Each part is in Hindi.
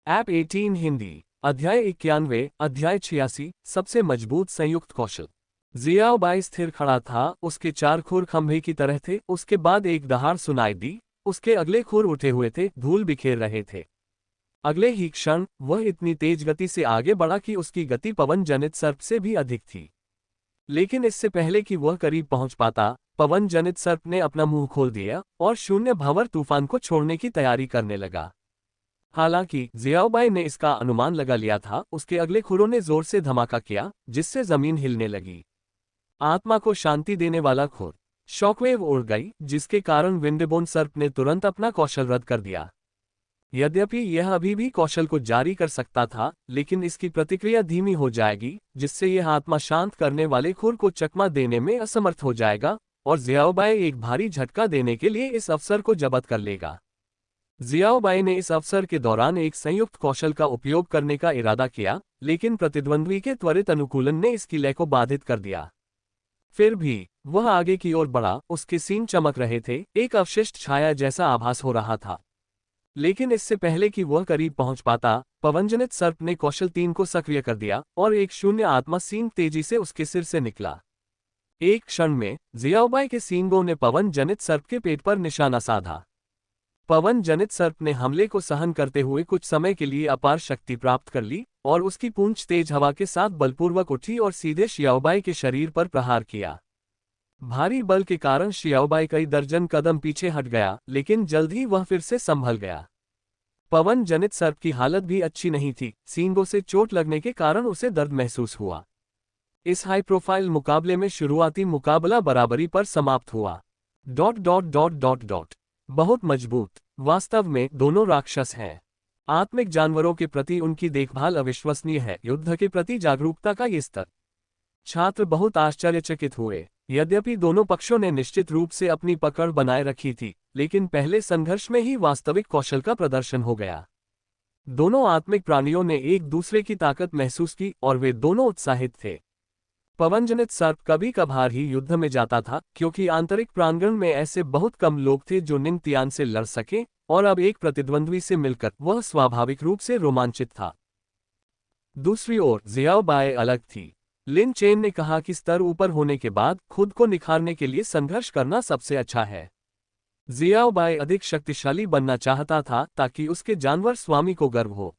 ऐप 18 हिंदी। अध्याय 91। अध्याय 86। सबसे मजबूत संयुक्त कौशल। जियाओबाई स्थिर खड़ा था, उसके चार खुर खंभे की तरह थे। उसके बाद एक दहाड़ सुनाई दी, उसके अगले खुर उठे हुए थे, धूल बिखेर रहे थे। अगले ही क्षण वह इतनी तेज गति से आगे बढ़ा कि उसकी गति पवन जनित सर्प से भी अधिक थी। लेकिन इससे पहले कि वह करीब पहुंच पाता, पवन जनित सर्प ने अपना मुंह खोल दिया और शून्य भंवर तूफान को छोड़ने की तैयारी करने लगा। हालांकि जियाओबाई ने इसका अनुमान लगा लिया था। उसके अगले खुरों ने जोर से धमाका किया, जिससे जमीन हिलने लगी। आत्मा को शांति देने वाला खुर। शॉकवेव उड़ गई, जिसके कारण विंडबोन सर्प ने तुरंत अपना कौशल रद्द कर दिया। यद्यपि यह अभी भी कौशल को जारी कर सकता था, लेकिन इसकी प्रतिक्रिया धीमी हो जाएगी, जिससे यह आत्मा शांत करने वाले खुर को चकमा देने में असमर्थ हो जाएगा और जियाओबाई एक भारी झटका देने के लिए इस अवसर को जब्त कर लेगा। जियाओबाई ने इस अवसर के दौरान एक संयुक्त कौशल का उपयोग करने का इरादा किया, लेकिन प्रतिद्वंद्वी के त्वरित अनुकूलन ने इसकी लय को बाधित कर दिया। फिर भी वह आगे की ओर बढ़ा, उसके सींग चमक रहे थे, एक अवशिष्ट छाया जैसा आभास हो रहा था। लेकिन इससे पहले कि वह करीब पहुंच पाता, पवनजनित सर्प ने कौशल 3 को सक्रिय कर दिया और एक शून्य आत्मा सींग तेजी से उसके सिर से निकला। एक क्षण में जियाओबाई के सींगों ने पवन जनित सर्प के पेट पर निशाना साधा। पवन जनित सर्प ने हमले को सहन करते हुए कुछ समय के लिए अपार शक्ति प्राप्त कर ली और उसकी पूंछ तेज हवा के साथ बलपूर्वक उठी और सीधे शियाओबाई के शरीर पर प्रहार किया। भारी बल के कारण शियाओबाई कई दर्जन कदम पीछे हट गया, लेकिन जल्द ही वह फिर से संभल गया। पवन जनित सर्प की हालत भी अच्छी नहीं थी, सींगों से चोट लगने के कारण उसे दर्द महसूस हुआ। इस हाई प्रोफाइल मुकाबले में शुरुआती मुकाबला बराबरी पर समाप्त हुआ। बहुत मजबूत। वास्तव में दोनों राक्षस हैं। आत्मिक जानवरों के प्रति उनकी देखभाल अविश्वसनीय है। युद्ध के प्रति जागरूकता का ये स्तर। छात्र बहुत आश्चर्यचकित हुए। यद्यपि दोनों पक्षों ने निश्चित रूप से अपनी पकड़ बनाए रखी थी, लेकिन पहले संघर्ष में ही वास्तविक कौशल का प्रदर्शन हो गया। दोनों आत्मिक प्राणियों ने एक दूसरे की ताकत महसूस की और वे दोनों उत्साहित थे। पवनजनित सर्प कभी कभार ही युद्ध में जाता था, क्योंकि आंतरिक प्रांगण में ऐसे बहुत कम लोग थे जो निंग तियान से लड़ सके, और अब एक प्रतिद्वंद्वी से मिलकर वह स्वाभाविक रूप से रोमांचित था। दूसरी ओर जियाओबाई अलग थी। लिन चेन ने कहा कि स्तर ऊपर होने के बाद खुद को निखारने के लिए संघर्ष करना सबसे अच्छा है। जियाओबाई अधिक शक्तिशाली बनना चाहता था ताकि उसके जानवर स्वामी को गर्व हो।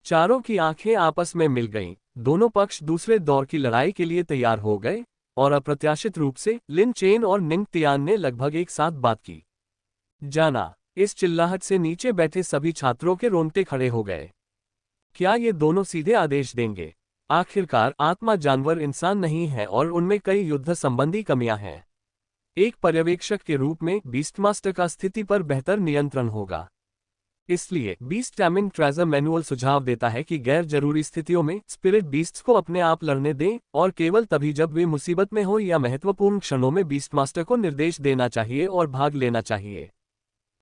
चारों की आंखें आपस में मिल गईं। दोनों पक्ष दूसरे दौर की लड़ाई के लिए तैयार हो गए, और अप्रत्याशित रूप से लिन चेन और निंग तियान ने लगभग एक साथ बात की। जाना। इस चिल्लाहट से नीचे बैठे सभी छात्रों के रोंगटे खड़े हो गए। क्या ये दोनों सीधे आदेश देंगे? आखिरकार आत्मा जानवर इंसान नहीं है और उनमें कई युद्ध संबंधी कमियां हैं। एक पर्यवेक्षक के रूप में बीस्टमास्टर का स्थिति पर बेहतर नियंत्रण होगा। इसलिए बीस्ट टैमिंग ट्रेजर मैनुअल सुझाव देता है कि गैर जरूरी स्थितियों में स्पिरिट बीस्ट्स को अपने आप लड़ने दें, और केवल तभी जब वे मुसीबत में हो या महत्वपूर्ण क्षणों में बीस्टमास्टर को निर्देश देना चाहिए और भाग लेना चाहिए।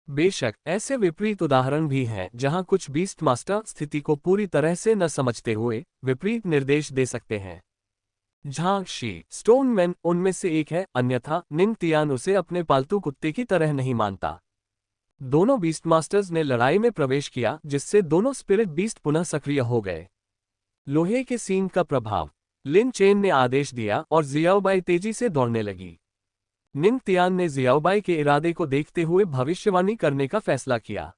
बेशक ऐसे विपरीत उदाहरण भी हैं जहां कुछ बीस्टमास्टर स्थिति को पूरी तरह से न समझते हुए विपरीत निर्देश दे सकते हैं। झांग शी स्टोनमैन उनमें से एक है, अन्यथा निंग तियान उसे अपने पालतू कुत्ते की तरह नहीं मानता। दोनों बीस्टमास्टर्स ने लड़ाई में प्रवेश किया, जिससे दोनों स्पिरिट बीस्ट पुनः सक्रिय हो गए। लोहे के सींग का प्रभाव। लिन चेन ने आदेश दिया और जियाओबाई तेजी से दौड़ने लगी। निंग तियान ने जियाओबाई के इरादे को देखते हुए भविष्यवाणी करने का फैसला किया।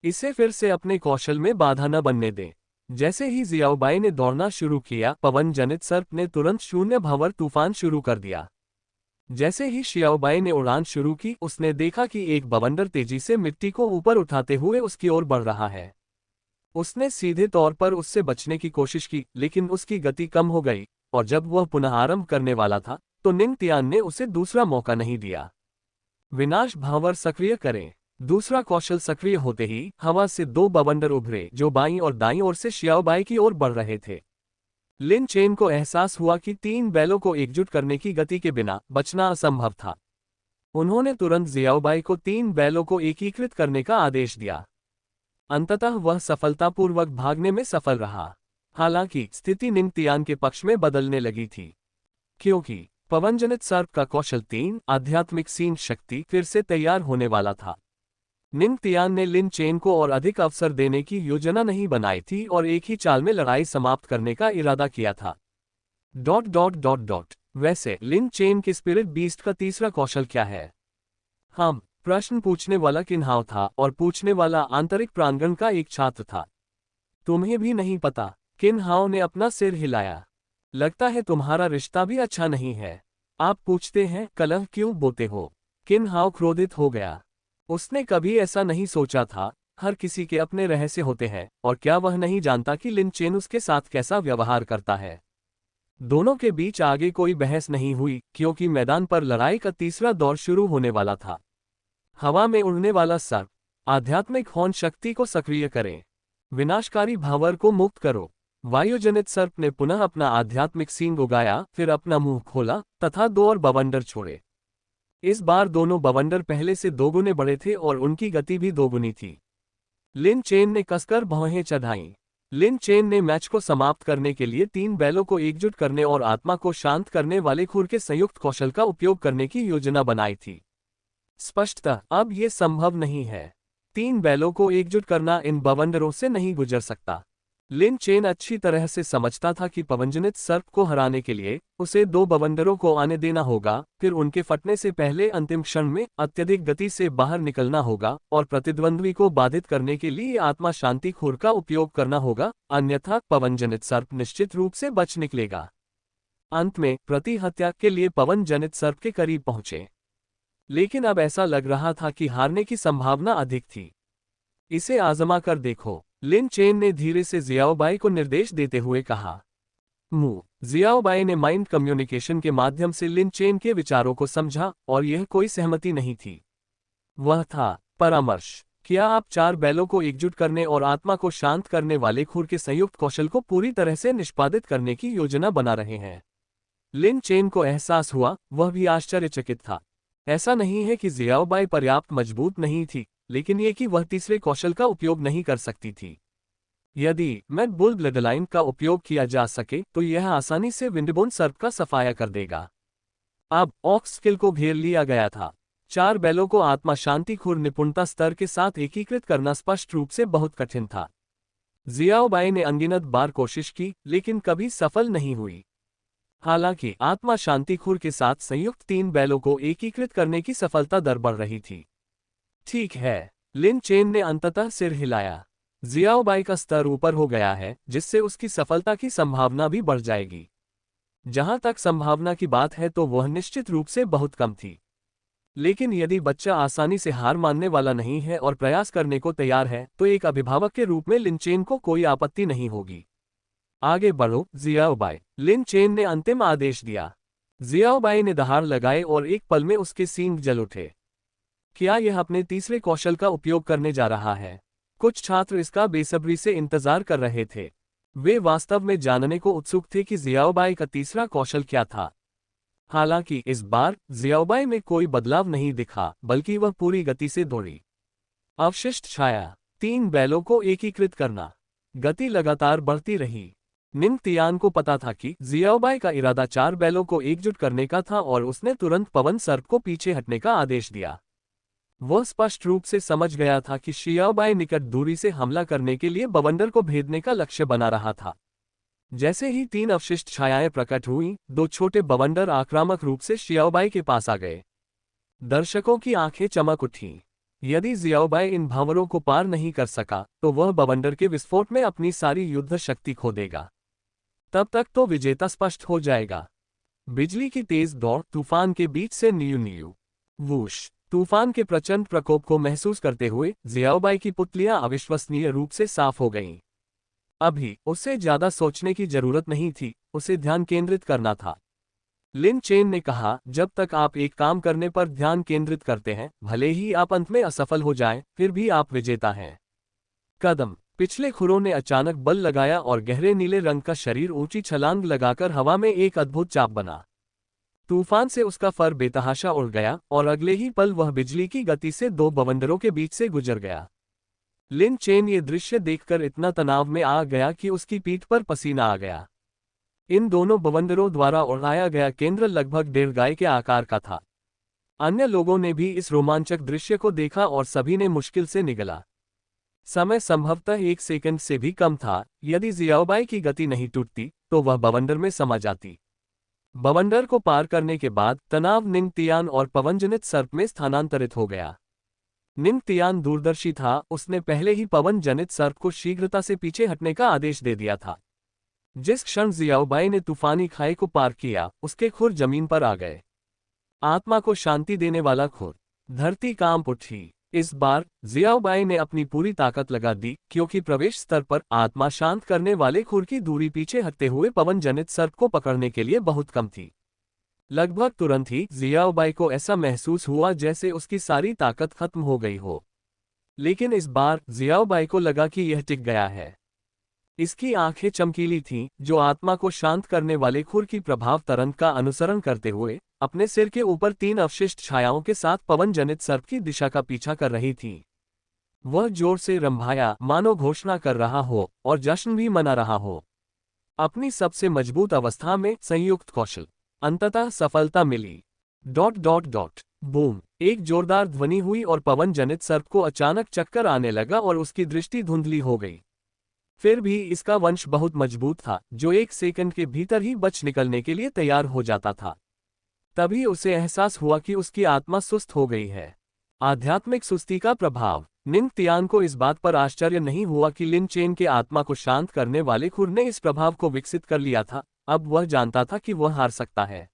इसे फिर से अपने कौशल में बाधा न बनने दें। जैसे ही जियाओबाई ने दौड़ना शुरू किया, पवन जनित सर्प ने तुरंत शून्य भंवर तूफान शुरू कर दिया। जैसे ही शियाओबाई ने उड़ान शुरू की, उसने देखा कि एक बवंडर तेजी से मिट्टी को ऊपर उठाते हुए उसकी ओर बढ़ रहा है। उसने सीधे तौर पर उससे बचने की कोशिश की, लेकिन उसकी गति कम हो गई, और जब वह पुनः आरंभ करने वाला था, तो निंग तियान ने उसे दूसरा मौका नहीं दिया। विनाश भावर सक्रिय करें। दूसरा कौशल सक्रिय होते ही हवा से 2 बवंडर उभरे, जो बाईं और दाईं ओर से शियाओबाई की ओर बढ़ रहे थे। लिन चेन को एहसास हुआ कि 3 बैलों को एकजुट करने की गति के बिना बचना असंभव था। उन्होंने तुरंत जियाओबाई को 3 बैलों को एकीकृत करने का आदेश दिया। अंततः वह सफलतापूर्वक भागने में सफल रहा। हालांकि स्थिति निंग तियान के पक्ष में बदलने लगी थी, क्योंकि पवनजनित सर्प का कौशल 3 आध्यात्मिक सीन शक्ति फिर से तैयार होने वाला था। निंग तियान ने लिन चेन को और अधिक अवसर देने की योजना नहीं बनाई थी और एक ही चाल में लड़ाई समाप्त करने का इरादा किया था। वैसे लिन चेन के स्पिरिट बीस्ट का तीसरा कौशल क्या है? हम प्रश्न पूछने वाला किन्हाव था और पूछने वाला आंतरिक प्रांगण का एक छात्र था। तुम्हें भी नहीं पता? किन्हाव ने अपना सिर हिलाया। लगता है तुम्हारा रिश्ता भी अच्छा नहीं है। आप पूछते हैं कलह क्यों बोते हो? किन्हाव क्रोधित हो गया। उसने कभी ऐसा नहीं सोचा था। हर किसी के अपने रहस्य होते हैं और क्या वह नहीं जानता कि लिन चेन उसके साथ कैसा व्यवहार करता है। दोनों के बीच आगे कोई बहस नहीं हुई क्योंकि मैदान पर लड़ाई का तीसरा दौर शुरू होने वाला था। हवा में उड़ने वाला सर्प। आध्यात्मिक हौन शक्ति को सक्रिय करें। विनाशकारी भावर को मुक्त करो। वायुजनित सर्प ने पुनः अपना आध्यात्मिक सींग उगाया, फिर अपना मुंह खोला तथा 2 और बवंडर छोड़े। इस बार दोनों बवंडर पहले से दोगुने बड़े थे और उनकी गति भी दोगुनी थी। लिन चेन ने कसकर भौहें चढ़ाईं। लिन चेन ने मैच को समाप्त करने के लिए 3 बैलों को एकजुट करने और आत्मा को शांत करने वाले खुर के संयुक्त कौशल का उपयोग करने की योजना बनाई थी। स्पष्टतः अब ये संभव नहीं है। 3 बैलों को एकजुट करना इन बवंडरों से नहीं गुजर सकता। लिन चेन अच्छी तरह से समझता था कि पवनजनित सर्प को हराने के लिए उसे 2 बवंडरों को आने देना होगा, फिर उनके फटने से पहले अंतिम क्षण में अत्यधिक गति से बाहर निकलना होगा और प्रतिद्वंद्वी को बाधित करने के लिए आत्मा शांति खुर का उपयोग करना होगा, अन्यथा पवनजनित सर्प निश्चित रूप से बच निकलेगा। अंत में प्रति हत्या के लिए पवन जनित सर्प के करीब पहुंचे, लेकिन अब ऐसा लग रहा था कि हारने की संभावना अधिक थी। इसे आजमा कर देखो, लिन चेन ने धीरे से जियाओबाई को निर्देश देते हुए कहा। जियाओबाई ने माइंड कम्युनिकेशन के माध्यम से लिन चेन के विचारों को समझा और यह कोई सहमति नहीं थी। वह था परामर्श। क्या आप 4 बैलों को एकजुट करने और आत्मा को शांत करने वाले खुर के संयुक्त कौशल को पूरी तरह से निष्पादित करने की योजना बना रहे हैं? लिन चेन को एहसास हुआ, वह भी आश्चर्यचकित था। ऐसा नहीं है कि जियाओबाई पर्याप्त मजबूत नहीं थी, लेकिन ये कि वह तीसरे कौशल का उपयोग नहीं कर सकती थी। यदि मैड बुल ब्लडलाइन का उपयोग किया जा सके तो यह आसानी से विंडबोन सर्प का सफाया कर देगा। अब ऑक्स स्किल को घेर लिया गया था। 4 बैलों को आत्मा शांति खुर निपुणता स्तर के साथ एकीकृत करना स्पष्ट रूप से बहुत कठिन था। जियाओबाई ने अनगिनत बार कोशिश की, लेकिन कभी सफल नहीं हुई। हालांकि आत्मा शांति खुर के साथ संयुक्त 3 बैलों को एकीकृत करने की सफलता दर बढ़ रही थी। ठीक है, लिन चेन ने अंततः सिर हिलाया। जियाओबाई का स्तर ऊपर हो गया है, जिससे उसकी सफलता की संभावना भी बढ़ जाएगी। जहां तक संभावना की बात है तो वह निश्चित रूप से बहुत कम थी। लेकिन यदि बच्चा आसानी से हार मानने वाला नहीं है और प्रयास करने को तैयार है तो एक अभिभावक के रूप में लिन चेन को कोई आपत्ति नहीं होगी। आगे बढ़ो जियाओबाई, लिन चेन ने अंतिम आदेश दिया। जियाओबाई ने दहाड़ लगाए और एक पल में उसके सींग जल उठे। क्या यह अपने तीसरे कौशल का उपयोग करने जा रहा है? कुछ छात्र इसका बेसब्री से इंतजार कर रहे थे। वे वास्तव में जानने को उत्सुक थे कि जियाओबाई का तीसरा कौशल क्या था। हालांकि इस बार जियाओबाई में कोई बदलाव नहीं दिखा, बल्कि वह पूरी गति से दौड़ी। अवशिष्ट छाया, 3 बैलों को एकीकृत करना। गति लगातार बढ़ती रही। निंग तियान को पता था कि जियाओबाई का इरादा 4 बैलों को एकजुट करने का था और उसने तुरंत पवन सर्प को पीछे हटने का आदेश दिया। वह स्पष्ट रूप से समझ गया था कि जियाओबाई निकट दूरी से हमला करने के लिए बवंडर को भेदने का लक्ष्य बना रहा था। जैसे ही 3 अवशिष्ट छायाएं प्रकट हुईं, 2 छोटे बवंडर आक्रामक रूप से जियाओबाई के पास आ गए। दर्शकों की आंखें चमक उठीं। यदि जियाओबाई इन भावरों को पार नहीं कर सका तो वह बवंडर के विस्फोट में अपनी सारी युद्ध शक्ति खो देगा। तब तक तो विजेता स्पष्ट हो जाएगा। बिजली की तेज दौड़, तूफान के बीच से नीयू वूश। तूफान के प्रचंड प्रकोप को महसूस करते हुए जियाओबाई की पुतलियां अविश्वसनीय रूप से साफ हो गईं। अभी उसे ज्यादा सोचने की जरूरत नहीं थी, उसे ध्यान केंद्रित करना था। लिन चेन ने कहा, जब तक आप एक काम करने पर ध्यान केंद्रित करते हैं, भले ही आप अंत में असफल हो जाएं, फिर भी आप विजेता हैं। कदम। पिछले खुरों ने अचानक बल लगाया और गहरे नीले रंग का शरीर ऊंची छलांग लगाकर हवा में एक अद्भुत चाप बना। तूफान से उसका फर बेतहाशा उड़ गया और अगले ही पल वह बिजली की गति से 2 बवंडरों के बीच से गुजर गया। लिन चेन ये दृश्य देखकर इतना तनाव में आ गया कि उसकी पीठ पर पसीना आ गया। इन दोनों बवंडरों द्वारा उड़ाया गया केंद्र लगभग 1.5 गाय के आकार का था। अन्य लोगों ने भी इस रोमांचक दृश्य को देखा और सभी ने मुश्किल से निगला। समय संभवतः 1 सेकंड से भी कम था। यदि जियाओबाई की गति नहीं टूटती तो वह बवंडर में समा जाती। बवंडर को पार करने के बाद तनाव निंगतियान और पवनजनित सर्प में स्थानांतरित हो गया। निंगतियान दूरदर्शी था, उसने पहले ही पवन जनित सर्प को शीघ्रता से पीछे हटने का आदेश दे दिया था। जिस क्षण जियाओबाई ने तूफानी खाई को पार किया, उसके खुर जमीन पर आ गए। आत्मा को शांति देने वाला खुर। धरती कांप उठी। इस बार जियाओबाई ने अपनी पूरी ताकत लगा दी, क्योंकि प्रवेश स्तर पर आत्मा शांत करने वाले खुर की दूरी पीछे हटते हुए पवन जनित सर्प को पकड़ने के लिए बहुत कम थी। लगभग तुरंत ही जियाओबाई को ऐसा महसूस हुआ जैसे उसकी सारी ताकत खत्म हो गई हो। लेकिन इस बार जियाओबाई को लगा कि यह टिक गया है। इसकी आंखें चमकीली थीं, जो आत्मा को शांत करने वाले खुर की प्रभाव तरंग का अनुसरण करते हुए अपने सिर के ऊपर 3 अवशिष्ट छायाओं के साथ पवन जनित सर्प की दिशा का पीछा कर रही थी। वह जोर से रंभाया, मानो घोषणा कर रहा हो और जश्न भी मना रहा हो। अपनी सबसे मजबूत अवस्था में संयुक्त कौशल। अंततः सफलता मिली। ... बूम! एक जोरदार ध्वनि हुई और पवन जनित सर्प को अचानक चक्कर आने लगा और उसकी दृष्टि धुंधली हो गई। फिर भी इसका वंश बहुत मजबूत था, जो 1 सेकंड के भीतर ही बच निकलने के लिए तैयार हो जाता था। तभी उसे एहसास हुआ कि उसकी आत्मा सुस्त हो गई है। आध्यात्मिक सुस्ती का प्रभाव। निंगतियान को इस बात पर आश्चर्य नहीं हुआ कि लिन चेन के आत्मा को शांत करने वाले खुर ने इस प्रभाव को विकसित कर लिया था। अब वह जानता था कि वह हार सकता है।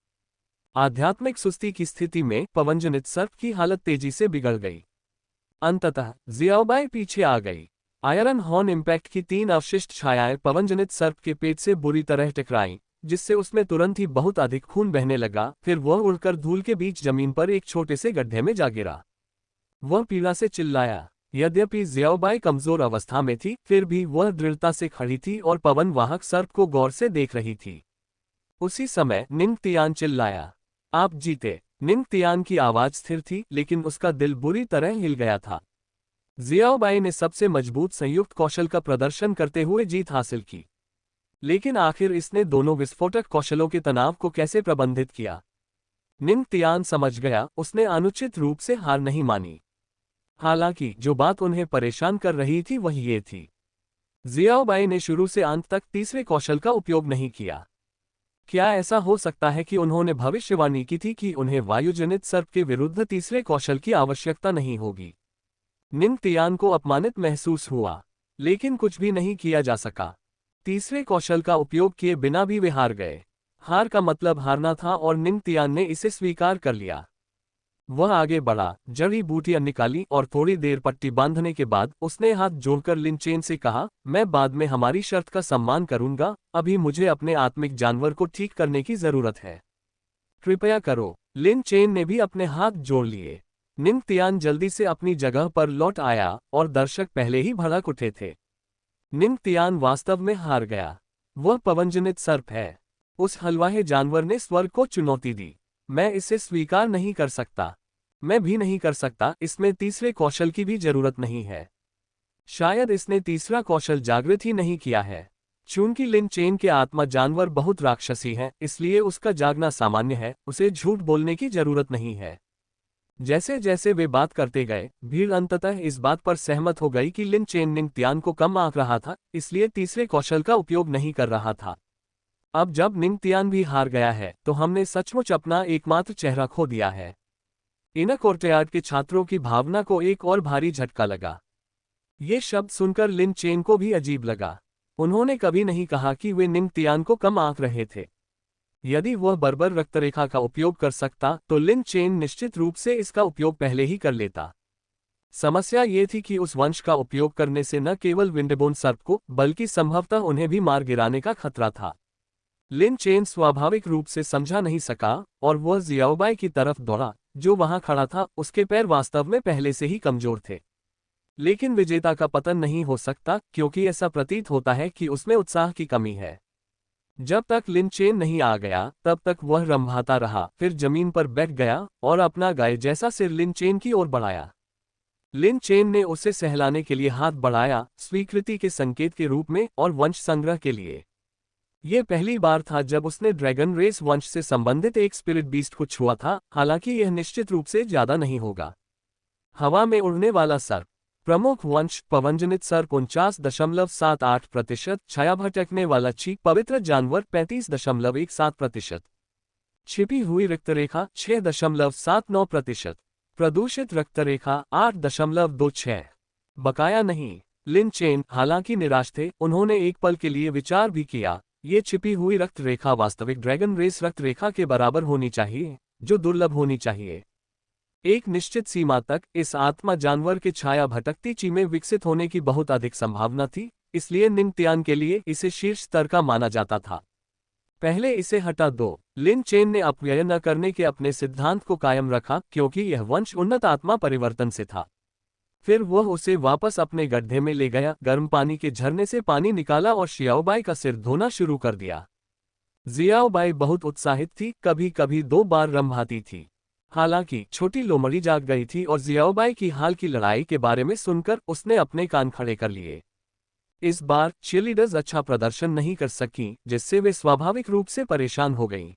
आध्यात्मिक सुस्ती की स्थिति में पवनजनित सर्प की हालत तेजी से बिगड़ गई। अंततः जियाओबाई पीछे आ गई। आयरन हॉर्न इम्पैक्ट की 3 अवशिष्ट छायाएं पवनजनित सर्प के पेट से बुरी तरह टकराईं, जिससे उसमें तुरंत ही बहुत अधिक खून बहने लगा। फिर वह उड़कर धूल के बीच जमीन पर एक छोटे से गड्ढे में जा गिरा। वह पीड़ा से चिल्लाया। यद्यपि जियाओबाई कमजोर अवस्था में थी, फिर भी वह दृढ़ता से खड़ी थी और पवन वाहक सर्प को गौर से देख रही थी। उसी समय निंगतियान चिल्लाया, आप जीते। निंगतियान की आवाज स्थिर थी, लेकिन उसका दिल बुरी तरह हिल गया था। जियाओबाई ने सबसे मजबूत संयुक्त कौशल का प्रदर्शन करते हुए जीत हासिल की। लेकिन आखिर इसने दोनों विस्फोटक कौशलों के तनाव को कैसे प्रबंधित किया? निंगतियान समझ गया, उसने अनुचित रूप से हार नहीं मानी। हालांकि जो बात उन्हें परेशान कर रही थी वह ये थी, जियाओबाई ने शुरू से अंत तक तीसरे कौशल का उपयोग नहीं किया। क्या ऐसा हो सकता है कि उन्होंने भविष्यवाणी की थी कि उन्हें वायुजनित सर्प के विरुद्ध तीसरे कौशल की आवश्यकता नहीं होगी? निंगतियान को अपमानित महसूस हुआ, लेकिन कुछ भी नहीं किया जा सका। तीसरे कौशल का उपयोग किए बिना भी वे हार गए। हार का मतलब हारना था और निंगतियान ने इसे स्वीकार कर लिया। वह आगे बढ़ा, जड़ी बूटियां निकाली और थोड़ी देर पट्टी बांधने के बाद उसने हाथ जोड़कर लिन चेन से कहा, मैं बाद में हमारी शर्त का सम्मान करूंगा, अभी मुझे अपने आत्मिक जानवर को ठीक करने की जरूरत है। कृपया करो। लिन चेन ने भी अपने हाथ जोड़ लिए। निंगतियान जल्दी से अपनी जगह पर लौट आया और दर्शक पहले ही भड़क उठे थे। निंगतियान वास्तव में हार गया। वह पवनजनित सर्प है। उस हलवाहे जानवर ने स्वर्ग को चुनौती दी। मैं इसे स्वीकार नहीं कर सकता। मैं भी नहीं कर सकता। इसमें तीसरे कौशल की भी जरूरत नहीं है। शायद इसने तीसरा कौशल जागृत ही नहीं किया है। चूंकि लिन चेन के आत्मा जानवर बहुत राक्षसी है, इसलिए उसका जागना सामान्य है, उसे झूठ बोलने की जरूरत नहीं है। जैसे जैसे वे बात करते गए, भीड़ अंततः इस बात पर सहमत हो गई कि लिन चेन निंगतियान को कम आंक रहा था, इसलिए तीसरे कौशल का उपयोग नहीं कर रहा था। अब जब निंगतियान भी हार गया है, तो हमने सचमुच अपना एकमात्र चेहरा खो दिया है। इनर कोर्टयार्ड के छात्रों की भावना को एक और भारी झटका लगा। ये शब्द सुनकर लिन चेन को भी अजीब लगा। उन्होंने कभी नहीं कहा कि वे निंगतियान को कम आंक रहे थे। यदि वह बर्बर रक्तरेखा का उपयोग कर सकता, तो लिन चेन निश्चित रूप से इसका उपयोग पहले ही कर लेता। समस्या ये थी कि उस वंश का उपयोग करने से न केवल विंडबोन सर्प को, बल्कि संभवतः उन्हें भी मार गिराने का खतरा था। लिन चेन स्वाभाविक रूप से समझा नहीं सका और वह जियाओबाई की तरफ दौड़ा, जो वहां खड़ा था। उसके पैर वास्तव में पहले से ही कमजोर थे। लेकिन विजेता का पतन नहीं हो सकता, क्योंकि ऐसा प्रतीत होता है कि उसमें उत्साह की कमी है। जब तक लिन चेन नहीं आ गया, तब तक वह रंभाता रहा, फिर जमीन पर बैठ गया और अपना गाय जैसा सिर लिन चेन की ओर बढ़ाया। लिन चेन ने उसे सहलाने के लिए हाथ बढ़ाया, स्वीकृति के संकेत के रूप में और वंश संग्रह के लिए। ये पहली बार था जब उसने ड्रैगन रेस वंश से संबंधित एक स्पिरिट बीस्ट को छुआ था, हालांकि यह निश्चित रूप से ज्यादा नहीं होगा। हवा में उड़ने वाला सर्प। प्रमुख वंश पवनजनित सर्प 49.78%, छाया भटकने वाला चीक पवित्र जानवर 35.17%, छिपी हुई रक्तरेखा 6.79%, प्रदूषित रक्तरेखा 8.26। बकाया नहीं। लिन चेन हालांकि निराश थे, उन्होंने एक पल के लिए विचार भी किया, ये छिपी हुई रक्त रेखा वास्तविक ड्रैगन रेस रक्त रेखा के बराबर होनी चाहिए, जो दुर्लभ होनी चाहिए। एक निश्चित सीमा तक इस आत्मा जानवर के छाया भटकती ची में विकसित होने की बहुत अधिक संभावना थी, इसलिए निंगतियान के लिए इसे शीर्ष स्तर का माना जाता था। पहले इसे हटा दो। लिन चेन ने अपव्यय न करने के अपने सिद्धांत को कायम रखा, क्योंकि यह वंश उन्नत आत्मा परिवर्तन से था। फिर वह उसे वापस अपने गड्ढे में ले गया, गर्म पानी के झरने से पानी निकाला और शियाओबाई का सिर धोना शुरू कर दिया। जियाओबाई बहुत उत्साहित थी, कभी कभी 2 बार रंभाती थी। हालांकि छोटी लोमड़ी जाग गई थी और जियाओबाई की हाल की लड़ाई के बारे में सुनकर उसने अपने कान खड़े कर लिए। इस बार चीयरलीडर्स अच्छा प्रदर्शन नहीं कर सकीं, जिससे वे स्वाभाविक रूप से परेशान हो गईं।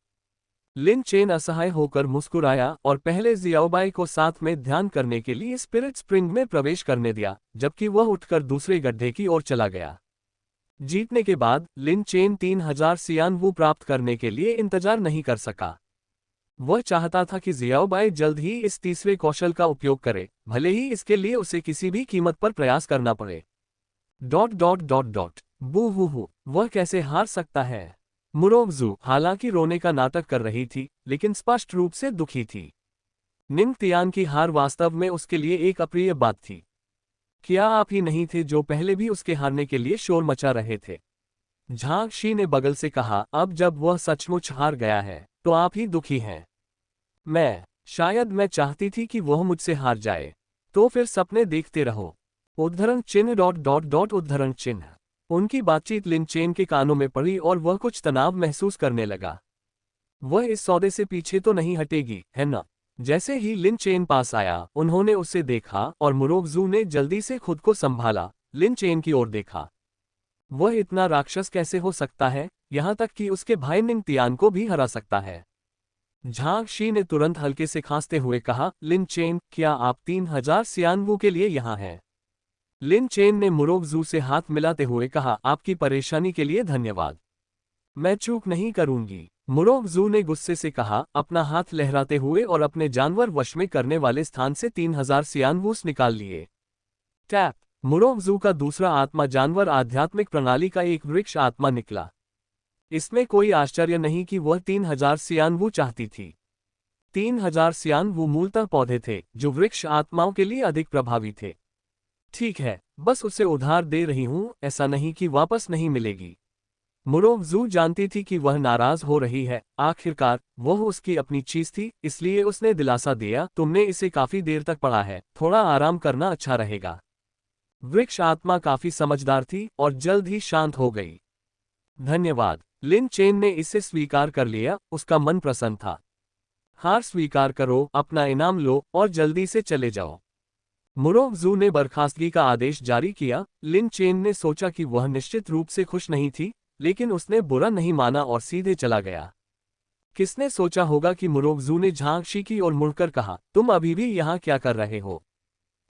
लिन चेन असहाय होकर मुस्कुराया और पहले जियाओबाई को साथ में ध्यान करने के लिए स्पिरिट स्प्रिंग में प्रवेश करने दिया, जबकि वह उठकर दूसरे गड्ढे की ओर चला गया। जीतने के बाद लिन चेन 3000 सियान वू प्राप्त करने के लिए इंतजार नहीं कर सका। वह चाहता था कि जियाओबाई जल्द ही इस तीसरे कौशल का उपयोग करे, भले ही इसके लिए उसे किसी भी कीमत पर प्रयास करना पड़े। ... बू हू हू, वह कैसे हार सकता है? मुरोगजू हालांकि रोने का नाटक कर रही थी, लेकिन स्पष्ट रूप से दुखी थी। निंगतियान की हार वास्तव में उसके लिए एक अप्रिय बात थी। क्या आप ही नहीं थे जो पहले भी उसके हारने के लिए शोर मचा रहे थे? झांग शी ने बगल से कहा, अब जब वह सचमुच हार गया है तो आप ही दुखी हैं। शायद मैं चाहती थी कि वह मुझसे हार जाए। तो फिर सपने देखते रहो। उद्धरण चिन्ह ... उद्धरण चिन्ह। उनकी बातचीत लिन चेन के कानों में पड़ी और वह कुछ तनाव महसूस करने लगा। वह इस सौदे से पीछे तो नहीं हटेगी, है ना? जैसे ही लिन चेन पास आया, उन्होंने उसे देखा और मुरोगजू ने जल्दी से खुद को संभाला, लिन चेन की ओर देखा। वह इतना राक्षस कैसे हो सकता है, यहाँ तक कि उसके भाई निंगतियान को भी हरा सकता है? झांग शी ने तुरंत हल्के से खांसते हुए कहा, लिन चेन, क्या आप 3000 सियानवू के लिए यहाँ हैं? लिन चेन ने मुरोगजू से हाथ मिलाते हुए कहा, आपकी परेशानी के लिए धन्यवाद। मैं चूक नहीं करूंगी, मुरोगजू ने गुस्से से कहा, अपना हाथ लहराते हुए और अपने जानवर वश में करने वाले स्थान से 3000 सियानवूस निकाल लिए। टैप। मुरोगजू का दूसरा आत्मा जानवर आध्यात्मिक प्रणाली का एक वृक्ष आत्मा निकला। इसमें कोई आश्चर्य नहीं कि वह 3000 सियानवू चाहती थी। 3000 सियानवू मूलतः पौधे थे, जो वृक्ष आत्माओं के लिए अधिक प्रभावी थे। ठीक है, बस उसे उधार दे रही हूं, ऐसा नहीं कि वापस नहीं मिलेगी। मुरोगजू जानती थी कि वह नाराज हो रही है, आखिरकार वह उसकी अपनी चीज थी, इसलिए उसने दिलासा दिया, तुमने इसे काफी देर तक पढ़ा है, थोड़ा आराम करना अच्छा रहेगा। वृक्ष आत्मा काफी समझदार थी और जल्द ही शांत हो गई। धन्यवाद। लिन चेन ने इसे स्वीकार कर लिया, उसका मन प्रसन्न था। हार स्वीकार करो, अपना इनाम लो और जल्दी से चले जाओ। मुरोगजू ने बर्खास्तगी का आदेश जारी किया। लिन चेन ने सोचा कि वह निश्चित रूप से खुश नहीं थी, लेकिन उसने बुरा नहीं माना और सीधे चला गया। किसने सोचा होगा कि मुरोगजू ने झांग शी की ओर मुड़कर कहा, तुम अभी भी यहाँ क्या कर रहे हो?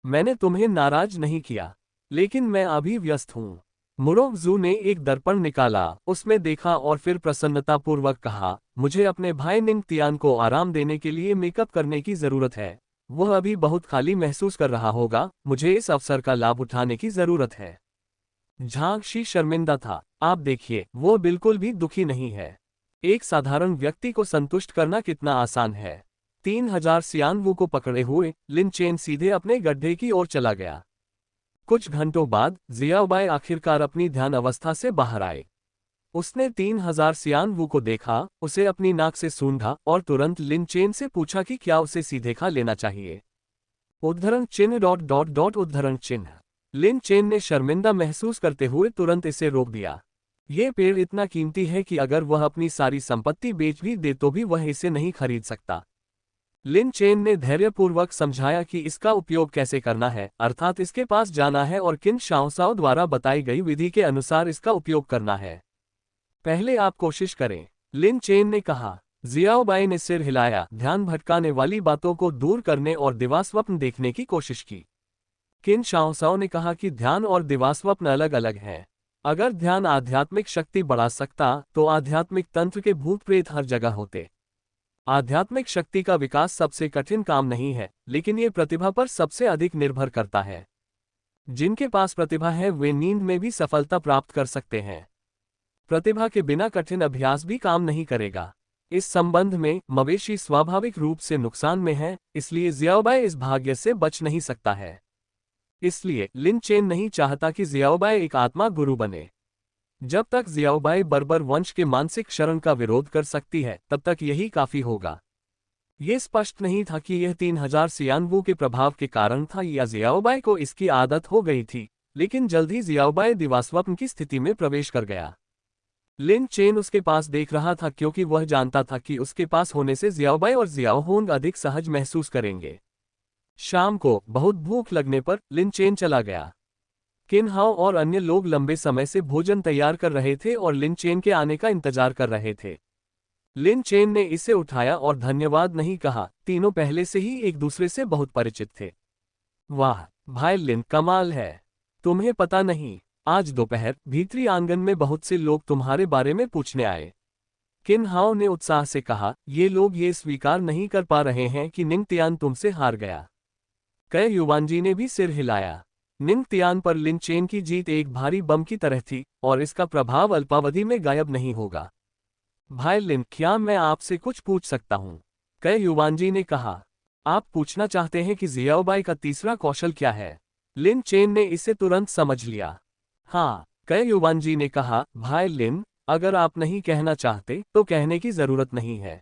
मैंने तुम्हें नाराज नहीं किया, लेकिन मैं अभी व्यस्त हूँ। मुरोगजू ने एक दर्पण निकाला, उसमें देखा और फिर प्रसन्नतापूर्वक कहा, मुझे अपने भाई निंगतियान को आराम देने के लिए मेकअप करने की जरूरत है। वह अभी बहुत खाली महसूस कर रहा होगा, मुझे इस अवसर का लाभ उठाने की जरूरत है। झांग शी शर्मिंदा था। आप देखिए, वो बिल्कुल भी दुखी नहीं है। एक साधारण व्यक्ति को संतुष्ट करना कितना आसान है। 3000 सियानवू को पकड़े हुए लिन चेन सीधे अपने गड्ढे की ओर चला गया। कुछ घंटों बाद जियाओबाई आखिरकार अपनी ध्यान अवस्था से बाहर आए। उसने 3000 सियानवू को देखा, उसे अपनी नाक से सूंघा और तुरंत लिन चेन से पूछा कि क्या उसे सीधे खा लेना चाहिए। उद्धरण चिन्ह ... उद्धरण चिन्ह। लिन चेन ने शर्मिंदा महसूस करते हुए तुरंत इसे रोक दिया। ये पेड़ इतना कीमती है कि अगर वह अपनी सारी संपत्ति बेच भी दे तो भी वह इसे नहीं खरीद सकता। लिन चेन ने धैर्यपूर्वक समझाया कि इसका उपयोग कैसे करना है, अर्थात इसके पास जाना है और किन शाओसाओ द्वारा बताई गई विधि के अनुसार इसका उपयोग करना है। पहले आप कोशिश करें, लिन चेन ने कहा। जियाओबाई ने सिर हिलाया, ध्यान भटकाने वाली बातों को दूर करने और दिवास्वप्न देखने की कोशिश की। किन शाओसाओ ने कहा कि ध्यान और दिवास्वप्न अलग अलग हैं। अगर ध्यान आध्यात्मिक शक्ति बढ़ा सकता तो आध्यात्मिक तंत्र के भूत प्रेत हर जगह होते। आध्यात्मिक शक्ति का विकास सबसे कठिन काम नहीं है, लेकिन ये प्रतिभा पर सबसे अधिक निर्भर करता है। जिनके पास प्रतिभा है वे नींद में भी सफलता प्राप्त कर सकते हैं। प्रतिभा के बिना कठिन अभ्यास भी काम नहीं करेगा। इस संबंध में मवेशी स्वाभाविक रूप से नुकसान में है, इसलिए जियाओबाई इस भाग्य से बच नहीं सकता है। इसलिए लिन चेन नहीं चाहता कि जियाओबाई एक आत्मा गुरु बने। जब तक जियाओबाई बर्बर वंश के मानसिक शरण का विरोध कर सकती है तब तक यही काफी होगा। ये स्पष्ट नहीं था कि यह 3000 सियानवू के प्रभाव के कारण था या जियाओबाई को इसकी आदत हो गई थी, लेकिन जल्द ही जियाओबाई दिवास्वप्न की स्थिति में प्रवेश कर गया। लिन चेन उसके पास देख रहा था क्योंकि वह जानता था कि उसके पास होने से जियाओबाई और जियाओहोंग अधिक सहज महसूस करेंगे। शाम को बहुत भूख लगने पर लिन चेन चला गया। किन हाओ और अन्य लोग लंबे समय से भोजन तैयार कर रहे थे और लिन चेन के आने का इंतजार कर रहे थे। लिन चेन ने इसे उठाया और धन्यवाद नहीं कहा। तीनों पहले से ही एक दूसरे से बहुत परिचित थे। वाह भाई लिन, कमाल है। तुम्हें पता नहीं, आज दोपहर भीतरी आंगन में बहुत से लोग तुम्हारे बारे में पूछने आए। किन हाओ ने उत्साह से कहा, ये लोग ये स्वीकार नहीं कर पा रहे हैं कि निंग तियान तुमसे हार गया। कई युवानजी ने भी सिर हिलाया। निंग तियान पर लिन चेन की जीत एक भारी बम की तरह थी और इसका प्रभाव अल्पावधि में गायब नहीं होगा। भाई लिन, क्या मैं आपसे कुछ पूछ सकता हूँ? कई युवानजी ने कहा। आप पूछना चाहते हैं कि जियाओबाई का तीसरा कौशल क्या है? लिन चेन ने इसे तुरंत समझ लिया। हाँ, कई युवानजी ने कहा। भाई लिन, अगर आप नहीं कहना चाहते तो कहने की जरूरत नहीं है।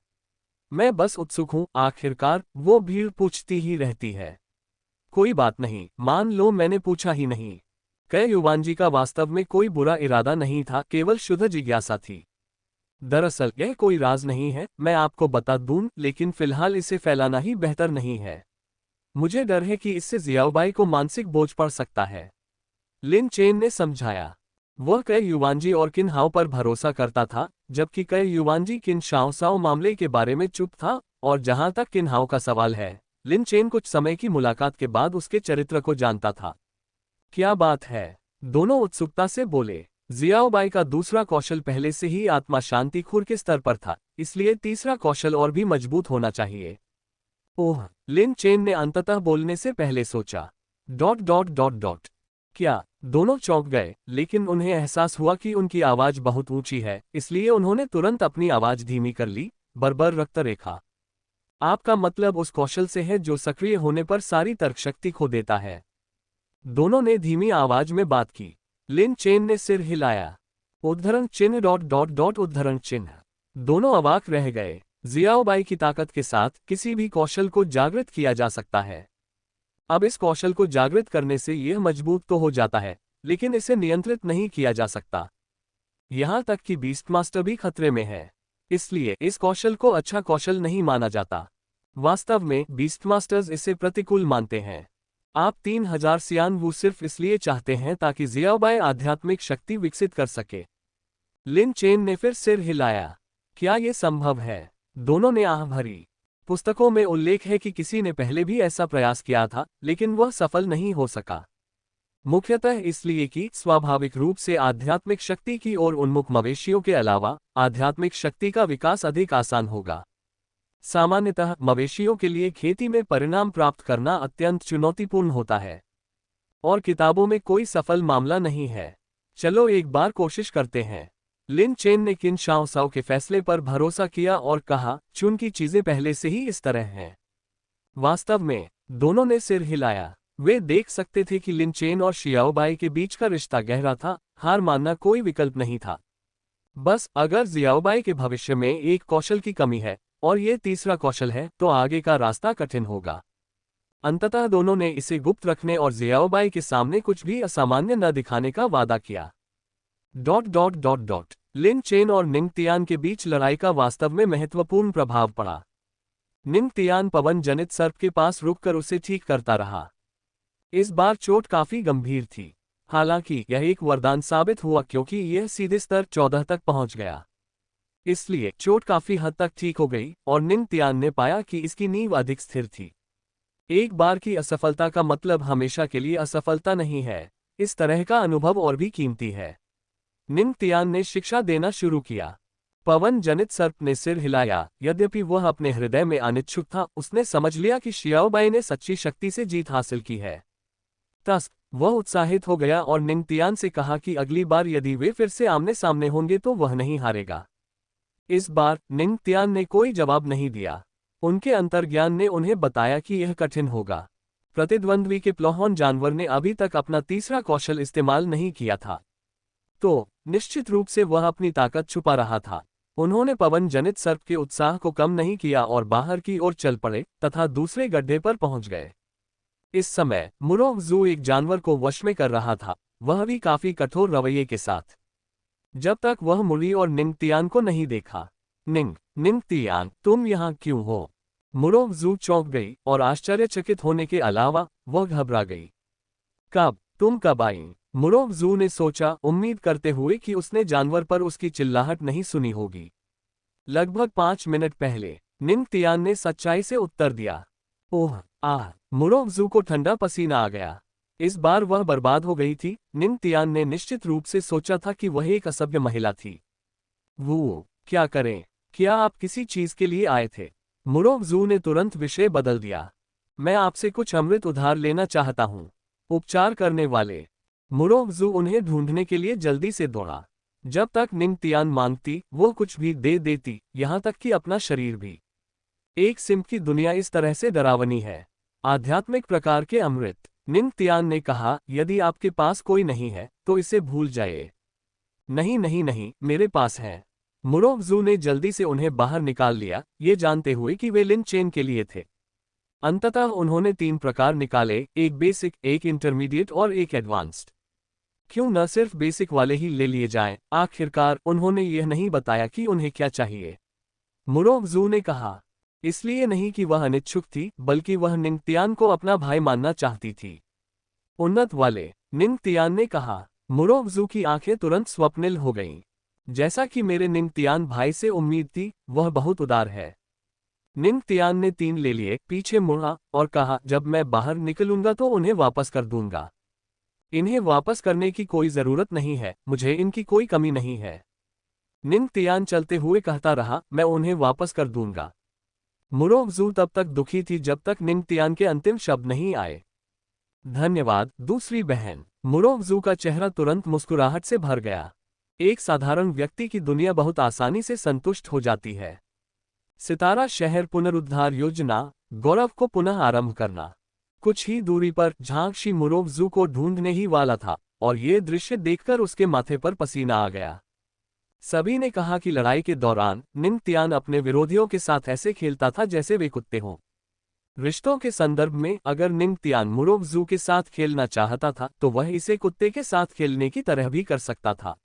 मैं बस उत्सुक हूँ, आखिरकार वो भीड़ पूछती ही रहती है। कोई बात नहीं, मान लो मैंने पूछा ही नहीं। कई युवानजी का वास्तव में कोई बुरा इरादा नहीं था, केवल शुद्ध जिज्ञासा थी। दरअसल यह कोई राज नहीं है, मैं आपको बता दूं, लेकिन फिलहाल इसे फैलाना ही बेहतर नहीं है। मुझे डर है कि इससे जियाओबाई को मानसिक बोझ पड़ सकता है। लिन चेन ने समझाया। वह कई युवानजी और किन हाओ पर भरोसा करता था, जबकि कई युवानजी किन शाओसाओ मामले के बारे में चुप था। और जहां तक किन हाओ का सवाल है, लिन चेन कुछ समय की मुलाकात के बाद उसके चरित्र को जानता था। क्या बात है? दोनों उत्सुकता से बोले। जियाओबाई का दूसरा कौशल पहले से ही आत्मा शांति खुर के स्तर पर था, इसलिए तीसरा कौशल और भी मजबूत होना चाहिए। ओह, लिन चेन ने अंततः बोलने से पहले सोचा। ... क्या? दोनों चौंक गए, लेकिन उन्हें एहसास हुआ कि उनकी आवाज बहुत ऊंची है, इसलिए उन्होंने तुरंत अपनी आवाज धीमी कर ली। बर्बर रक्त रेखा। आपका मतलब उस कौशल से है जो सक्रिय होने पर सारी तर्कशक्ति खो देता है? दोनों ने धीमी आवाज में बात की। लिन चेन ने सिर हिलाया। उद्धरण चिन्ह ... उद्धरण चिन्ह। दोनों अवाक रह गए। जियाओबाई की ताकत के साथ किसी भी कौशल को जागृत किया जा सकता है। अब इस कौशल को जागृत करने से यह मजबूत तो हो जाता है, लेकिन इसे नियंत्रित नहीं किया जा सकता। यहां तक कि बीस्टमास्टर भी खतरे में है, इसलिए इस कौशल को अच्छा कौशल नहीं माना जाता। वास्तव में बीस्टमास्टर्स इसे प्रतिकूल मानते हैं। आप 3000 सियानवू सिर्फ इसलिए चाहते हैं ताकि जियाओबाई आध्यात्मिक शक्ति विकसित कर सके। लिन चेन ने फिर सिर हिलाया। क्या यह संभव है? दोनों ने आह भरी। पुस्तकों में उल्लेख है कि किसी ने पहले भी ऐसा प्रयास किया था, लेकिन वह सफल नहीं हो सका। मुख्यतः इसलिए कि स्वाभाविक रूप से आध्यात्मिक शक्ति की ओर उन्मुख मवेशियों के अलावा आध्यात्मिक शक्ति का विकास अधिक आसान होगा। सामान्यतः मवेशियों के लिए खेती में परिणाम प्राप्त करना अत्यंत चुनौतीपूर्ण होता है, और किताबों में कोई सफल मामला नहीं है। चलो एक बार कोशिश करते हैं। लिन चेन ने किन शाओसाओ के फैसले पर भरोसा किया और कहा, चुन की चीजें पहले से ही इस तरह हैं। वास्तव में दोनों ने सिर हिलाया। वे देख सकते थे कि लिन चेन और जियाओबाई के बीच का रिश्ता गहरा था, हार मानना कोई विकल्प नहीं था। बस अगर जियाओबाई के भविष्य में एक कौशल की कमी है और ये तीसरा कौशल है, तो आगे का रास्ता कठिन होगा। अंततः दोनों ने इसे गुप्त रखने और जियाओबाई के सामने कुछ भी असामान्य न दिखाने का वादा किया। ... लिन चेन और निंग तियान के बीच लड़ाई का वास्तव में महत्वपूर्ण प्रभाव पड़ा। निंग तियान पवन जनित सर्प के पास रुककर उसे ठीक करता रहा। इस बार चोट काफी गंभीर थी। हालांकि यह एक वरदान साबित हुआ क्योंकि यह सीधे स्तर 14 तक पहुंच गया। इसलिए चोट काफी हद तक ठीक हो गई और निंग तियान ने पाया कि इसकी नींव अधिक स्थिर थी। एक बार की असफलता का मतलब हमेशा के लिए असफलता नहीं है। इस तरह का अनुभव और भी कीमती है। निंग तियान ने शिक्षा देना शुरू किया। पवन जनित सर्प ने सिर हिलाया। यद्यपि वह अपने हृदय में अनिच्छुक था, उसने समझ लिया कि शियाओबाई ने सच्ची शक्ति से जीत हासिल की है। तस वह उत्साहित हो गया और निंग तियान से कहा कि अगली बार यदि वे फिर से आमने सामने होंगे तो वह नहीं हारेगा। इस बार निंग तियान ने कोई जवाब नहीं दिया। उनके अंतर्ज्ञान ने उन्हें बताया कि यह कठिन होगा। प्रतिद्वंद्वी के प्लोहॉन जानवर ने अभी तक अपना तीसरा कौशल इस्तेमाल नहीं किया था, तो निश्चित रूप से वह अपनी ताकत छुपा रहा था। उन्होंने पवन जनित सर्प के उत्साह को कम नहीं किया और बाहर की ओर चल पड़े तथा दूसरे गड्ढे पर पहुंच गए। इस समय मुरोव जू एक जानवर को वश में कर रहा था, वह भी काफी कठोर रवैये के साथ। जब तक वह मुरी और निंग तियान को नहीं देखा। निंग तियान, तुम यहाँ क्यों हो? मुरोव जू चौंक गई और आश्चर्यचकित होने के अलावा वह घबरा गई। तुम कब आई? मुरोव जू ने सोचा, उम्मीद करते हुए कि उसने जानवर पर उसकी चिल्लाहट नहीं सुनी होगी। लगभग 5 मिनट पहले, निंग तियान ने सच्चाई से उत्तर दिया। ओह मुरोव जू को ठंडा पसीना आ गया। इस बार वह बर्बाद हो गई थी। निंग तियान ने निश्चित रूप से सोचा था कि वह एक असभ्य महिला थी। वो क्या करें? क्या आप किसी चीज के लिए आए थे? मुरोव जू ने तुरंत विषय बदल दिया। मैं आपसे कुछ अमृत उधार लेना चाहता हूँ। उपचार करने वाले। मुरोव जू उन्हें ढूंढने के लिए जल्दी से दौड़ा। जब तक निंग तियान मांगती वो कुछ भी दे देती, यहाँ तक कि अपना शरीर भी। एक सिम्प की दुनिया इस तरह से डरावनी है। आध्यात्मिक प्रकार के अमृत। निंग तियान ने कहा, यदि आपके पास कोई नहीं है तो इसे भूल जाइए। नहीं नहीं नहीं, मेरे पास है। मुरोव जू ने जल्दी से उन्हें बाहर निकाल लिया, ये जानते हुए कि वे लिन चेन के लिए थे। अंततः उन्होंने 3 प्रकार निकाले, एक बेसिक, एक इंटरमीडिएट और एक एडवांस्ड। क्यों न सिर्फ बेसिक वाले ही ले लिए जाएं? आखिरकार उन्होंने यह नहीं बताया कि उन्हें क्या चाहिए। मुरोव जू ने कहा, इसलिए नहीं कि वह अनिच्छुक थी, बल्कि वह निंग तियान को अपना भाई मानना चाहती थी। उन्नत वाले। निंग तियान ने कहा। मुरोव जू की आंखें तुरंत स्वप्निल हो गईं। जैसा कि मेरे निंग तियान भाई से उम्मीद थी, वह बहुत उदार है। निंग तियान ने 3 ले लिए, पीछे मुड़ा और कहा, जब मैं बाहर निकलूंगा तो उन्हें वापस कर दूंगा। इन्हें वापस करने की कोई जरूरत नहीं है, मुझे इनकी कोई कमी नहीं है। निंग तियान चलते हुए कहता रहा, मैं उन्हें वापस कर दूंगा। मुरोव जू तब तक दुखी थी जब तक निंग तियान के अंतिम शब्द नहीं आए। धन्यवाद दूसरी बहन। मुरोव जू का चेहरा तुरंत मुस्कुराहट से भर गया। एक साधारण व्यक्ति की दुनिया बहुत आसानी से संतुष्ट हो जाती है। सितारा शहर पुनरुद्धार योजना, गौरव को पुनः आरंभ करना। कुछ ही दूरी पर झांगशी मुरोव जू को ढूंढने ही वाला था और ये दृश्य देखकर उसके माथे पर पसीना आ गया। सभी ने कहा कि लड़ाई के दौरान निंग तियान अपने विरोधियों के साथ ऐसे खेलता था जैसे वे कुत्ते हों। रिश्तों के संदर्भ में अगर निंग तियान मुरोव जू के साथ खेलना चाहता था तो वह इसे कुत्ते के साथ खेलने की तरह भी कर सकता था।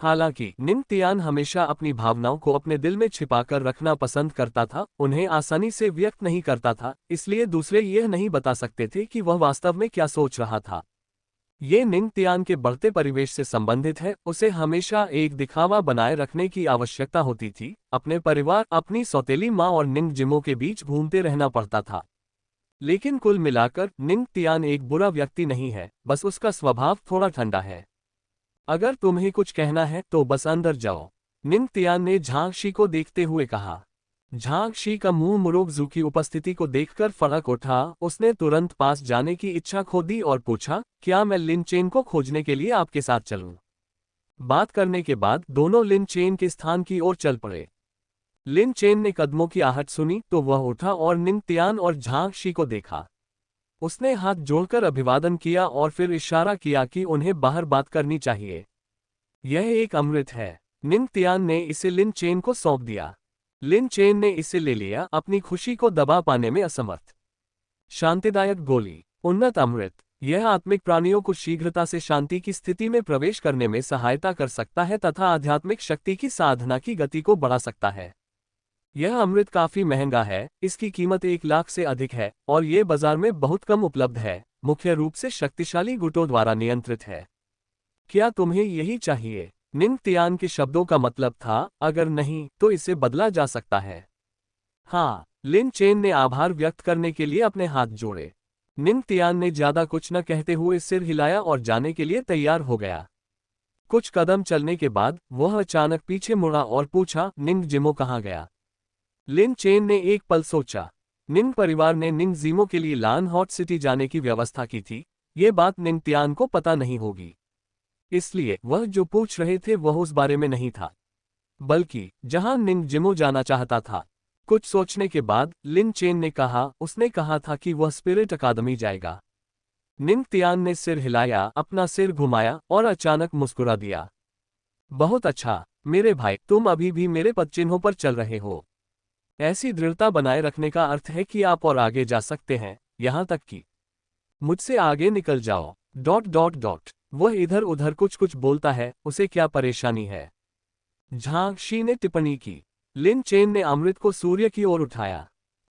हालांकि निंग तियान हमेशा अपनी भावनाओं को अपने दिल में छिपाकर रखना पसंद करता था, उन्हें आसानी से व्यक्त नहीं करता था, इसलिए दूसरे यह नहीं बता सकते थे कि वह वास्तव में क्या सोच रहा था। ये निंग तियान के बढ़ते परिवेश से संबंधित है। उसे हमेशा एक दिखावा बनाए रखने की आवश्यकता होती थी। अपने परिवार, अपनी सौतेली माँ और निंग जिमो के बीच घूमते रहना पड़ता था। लेकिन कुल मिलाकर निंग तियान एक बुरा व्यक्ति नहीं है, बस उसका स्वभाव थोड़ा ठंडा है। अगर तुम्हें कुछ कहना है तो बस अंदर जाओ, निंग तियान ने झांगशी को देखते हुए कहा। झांगशी का मुंह मुरोव जू की उपस्थिति को देखकर फड़क उठा। उसने तुरंत पास जाने की इच्छा खो दी और पूछा, क्या मैं लिन चेन को खोजने के लिए आपके साथ चलूं? बात करने के बाद दोनों लिन चेन के स्थान की ओर चल पड़े। लिन चेन ने कदमों की आहट सुनी तो वह उठा और निंग तियान और झांगशी को देखा। उसने हाथ जोड़कर अभिवादन किया और फिर इशारा किया कि उन्हें बाहर बात करनी चाहिए। यह एक अमृत है। निंग तियान ने इसे लिन चेन को सौंप दिया। लिन चेन ने इसे ले लिया, अपनी खुशी को दबा पाने में असमर्थ। शांतिदायक गोली। उन्नत अमृत। यह आत्मिक प्राणियों को शीघ्रता से शांति की स्थिति में प्रवेश करने में सहायता कर सकता है तथा आध्यात्मिक शक्ति की साधना की गति को बढ़ा सकता है। यह अमृत काफी महंगा है, इसकी कीमत 1 लाख से अधिक है और ये बाजार में बहुत कम उपलब्ध है। मुख्य रूप से शक्तिशाली गुटों द्वारा नियंत्रित है। क्या तुम्हें यही चाहिए? निंग तियान के शब्दों का मतलब था, अगर नहीं तो इसे बदला जा सकता है। हाँ, लिन चेन ने आभार व्यक्त करने के लिए अपने हाथ जोड़े। निंग तियान ने ज्यादा कुछ न कहते हुए सिर हिलाया और जाने के लिए तैयार हो गया। कुछ कदम चलने के बाद वह अचानक पीछे मुड़ा और पूछा, निंग जिमो कहाँ गया? लिन चेन ने एक पल सोचा। निंग परिवार ने निंग जिमो के लिए लान हॉट सिटी जाने की व्यवस्था की थी। ये बात निंग तियान को पता नहीं होगी, इसलिए वह जो पूछ रहे थे वह उस बारे में नहीं था, बल्कि जहां निंग जिमो जाना चाहता था। कुछ सोचने के बाद लिन चेन ने कहा, उसने कहा था कि वह स्पिरिट अकादमी जाएगा। निंग तियान ने सिर हिलाया, अपना सिर घुमाया और अचानक मुस्कुरा दिया। बहुत अच्छा मेरे भाई, तुम अभी भी मेरे पदचिन्हों पर चल रहे हो। ऐसी दृढ़ता बनाए रखने का अर्थ है कि आप और आगे जा सकते हैं, यहां तक कि मुझसे आगे निकल जाओ। ... वह इधर उधर कुछ कुछ बोलता है, उसे क्या परेशानी है? झांग शी ने टिप्पणी की। लिन चेन ने अमृत को सूर्य की ओर उठाया।